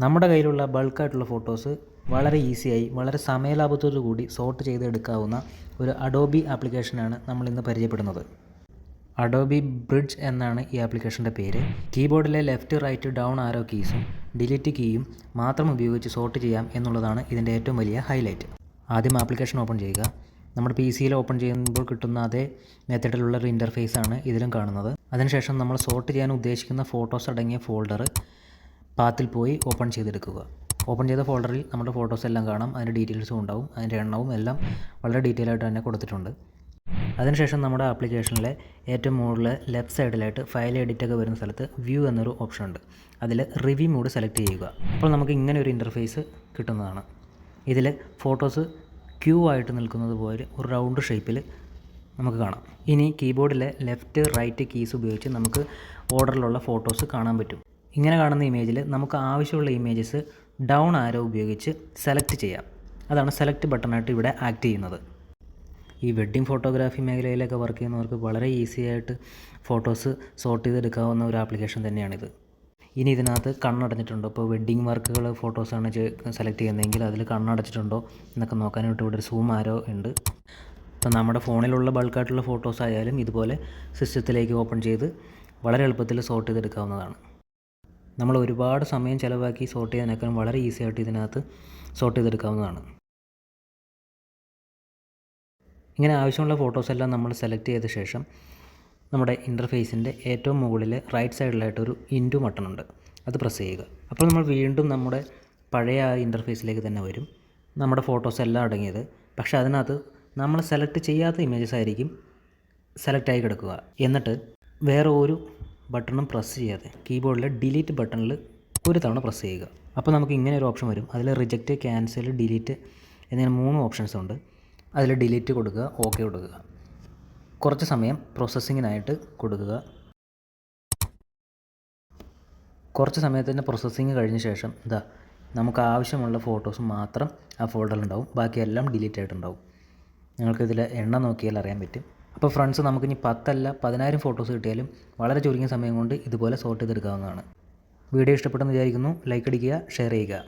നമ്മുടെ കയ്യിലുള്ള ബൾക്കായിട്ടുള്ള ഫോട്ടോസ് വളരെ ഈസിയായി വളരെ സമയലാഭത്തോടു കൂടി സോർട്ട് ചെയ്തെടുക്കാവുന്ന ഒരു അഡോബി ആപ്ലിക്കേഷനാണ് നമ്മളിന്ന് പരിചയപ്പെടുന്നത്. അഡോബി ബ്രിഡ്ജ് എന്നാണ് ഈ ആപ്ലിക്കേഷൻ്റെ പേര്. കീബോർഡിലെ ലെഫ്റ്റ് റൈറ്റ് ഡൗൺ ആരോ കീസും ഡിലീറ്റ് കീയും മാത്രം ഉപയോഗിച്ച് സോർട്ട് ചെയ്യാം എന്നുള്ളതാണ് ഇതിൻ്റെ ഏറ്റവും വലിയ ഹൈലൈറ്റ്. ആദ്യം ആപ്ലിക്കേഷൻ ഓപ്പൺ ചെയ്യുക. നമ്മുടെ PC-യിൽ ഓപ്പൺ ചെയ്യുമ്പോൾ കിട്ടുന്ന അതേ മെത്തഡിലുള്ള ഒരു ഇൻ്റർഫേസാണ് ഇതിലും കാണുന്നത്. അതിനുശേഷം നമ്മൾ സോർട്ട് ചെയ്യാൻ ഉദ്ദേശിക്കുന്ന ഫോട്ടോസ് അടങ്ങിയ ഫോൾഡർ പാത്തിൽ പോയി ഓപ്പൺ ചെയ്തെടുക്കുക. ഓപ്പൺ ചെയ്ത ഫോൾഡറിൽ നമ്മുടെ ഫോട്ടോസ് എല്ലാം കാണാം. അതിൻ്റെ ഡീറ്റെയിൽസും ഉണ്ടാവും. അതിൻ്റെ എണ്ണവും എല്ലാം വളരെ ഡീറ്റെയിൽ ആയിട്ട് തന്നെ കൊടുത്തിട്ടുണ്ട്. അതിനുശേഷം നമ്മുടെ ആപ്ലിക്കേഷനിലെ ഏറ്റവും മുകളിൽ ലെഫ്റ്റ് സൈഡിലായിട്ട് ഫയൽ എഡിറ്റൊക്കെ വരുന്ന സ്ഥലത്ത് വ്യൂ എന്നൊരു ഓപ്ഷൻ ഉണ്ട്. അതിൽ റിവ്യൂ മോഡ് സെലക്ട് ചെയ്യുക. അപ്പോൾ നമുക്ക് ഇങ്ങനെ ഒരു ഇൻ്റർഫേസ് കിട്ടുന്നതാണ്. ഇതിൽ ഫോട്ടോസ് ക്യൂ ആയിട്ട് നിൽക്കുന്നത് പോലെ ഒരു റൗണ്ട് ഷേപ്പിൽ നമുക്ക് കാണാം. ഇനി കീബോർഡിലെ ലെഫ്റ്റ് റൈറ്റ് കീസ് ഉപയോഗിച്ച് നമുക്ക് ഓർഡറിലുള്ള ഫോട്ടോസ് കാണാൻ പറ്റും. ഇങ്ങനെ കാണുന്ന ഇമേജിൽ നമുക്ക് ആവശ്യമുള്ള ഇമേജസ് ഡൗൺ ആരോ ഉപയോഗിച്ച് സെലക്ട് ചെയ്യാം. അതാണ് സെലക്ട് ബട്ടണായിട്ട് ഇവിടെ ആക്ട് ചെയ്യുന്നത്. ഈ വെഡ്ഡിങ് ഫോട്ടോഗ്രാഫി മേഖലയിലൊക്കെ വർക്ക് ചെയ്യുന്നവർക്ക് വളരെ ഈസി ആയിട്ട് ഫോട്ടോസ് സോർട്ട് ചെയ്തെടുക്കാവുന്ന ഒരു ആപ്ലിക്കേഷൻ തന്നെയാണിത്. ഇനി ഇതിനകത്ത് കണ്ണടച്ചിട്ടുണ്ടോ, ഇപ്പോൾ വെഡ്ഡിങ് വർക്കുകൾ ഫോട്ടോസാണ് സെലക്ട് ചെയ്യുന്നതെങ്കിൽ അതിൽ കണ്ണടച്ചിട്ടുണ്ടോ എന്നൊക്കെ നോക്കാനായിട്ട് ഇവിടെ ഒരു സൂം ആരോ ഉണ്ട്. അപ്പോൾ നമ്മുടെ ഫോണിലുള്ള ബൾക്കായിട്ടുള്ള ഫോട്ടോസ് ആയാലും ഇതുപോലെ സിസ്റ്റത്തിലേക്ക് ഓപ്പൺ ചെയ്ത് വളരെ എളുപ്പത്തിൽ സോർട്ട് ചെയ്തെടുക്കാവുന്നതാണ്. നമ്മൾ ഒരുപാട് സമയം ചിലവാക്കി സോർട്ട് ചെയ്യാനേക്കാളും വളരെ ഈസി ആയിട്ട് ഇതിനകത്ത് സോർട്ട് ചെയ്തെടുക്കാവുന്നതാണ്. ഇങ്ങനെ ആവശ്യമുള്ള ഫോട്ടോസ് എല്ലാം നമ്മൾ സെലക്ട് ചെയ്ത ശേഷം നമ്മുടെ ഇൻ്റർഫേസിൻ്റെ ഏറ്റവും മുകളിൽ റൈറ്റ് സൈഡിലായിട്ടൊരു ഇൻറ്റു ബട്ടൺ ഉണ്ട്. അത് പ്രസ് ചെയ്യുക. അപ്പോൾ നമ്മൾ വീണ്ടും നമ്മുടെ പഴയ ആ ഇൻ്റർഫേസിലേക്ക് തന്നെ വരും. നമ്മുടെ ഫോട്ടോസ് എല്ലാം അടങ്ങിയത്. പക്ഷേ അതിനകത്ത് നമ്മൾ സെലക്ട് ചെയ്യാത്ത ഇമേജസ് ആയിരിക്കും സെലക്ട് ആയി കിടക്കുക. എന്നിട്ട് വേറെ ഒരു ബട്ടണും പ്രസ് ചെയ്യാതെ കീബോർഡിലെ ഡിലീറ്റ് ബട്ടണിൽ ഒരു തവണ പ്രസ് ചെയ്യുക. അപ്പോൾ നമുക്ക് ഇങ്ങനെ ഒരു ഓപ്ഷൻ വരും. അതിൽ റിജക്റ്റ്, ക്യാൻസൽ, ഡിലീറ്റ് എന്നിങ്ങനെ 3 ഓപ്ഷൻസ് ഉണ്ട്. അതിൽ ഡിലീറ്റ് കൊടുക്കുക, ഓക്കെ കൊടുക്കുക. കുറച്ച് സമയം പ്രോസസ്സിങ്ങിനായിട്ട് കൊടുക്കുക. കുറച്ച് സമയത്തിൻ്റെ പ്രോസസ്സിങ് കഴിഞ്ഞ ശേഷം നമുക്ക് ആവശ്യമുള്ള ഫോട്ടോസ് മാത്രം ആ ഫോൾഡറിലുണ്ടാവും. ബാക്കിയെല്ലാം ഡിലീറ്റ് ആയിട്ടുണ്ടാവും. നിങ്ങൾക്കിതിൽ എണ്ണം നോക്കിയാൽ അറിയാൻ പറ്റും. അപ്പോൾ ഫ്രണ്ട്സ്, നമുക്കിനി 10 അല്ല 10,000 ഫോട്ടോസ് കിട്ടിയാലും വളരെ ചുരുങ്ങിയ സമയം കൊണ്ട് ഇതുപോലെ സോർട്ട് ചെയ്തെടുക്കാവുന്നതാണ്. വീഡിയോ ഇഷ്ടപ്പെട്ടെന്ന് വിചാരിക്കുന്നു. ലൈക്ക് അടിക്കുക, ഷെയർ ചെയ്യുക.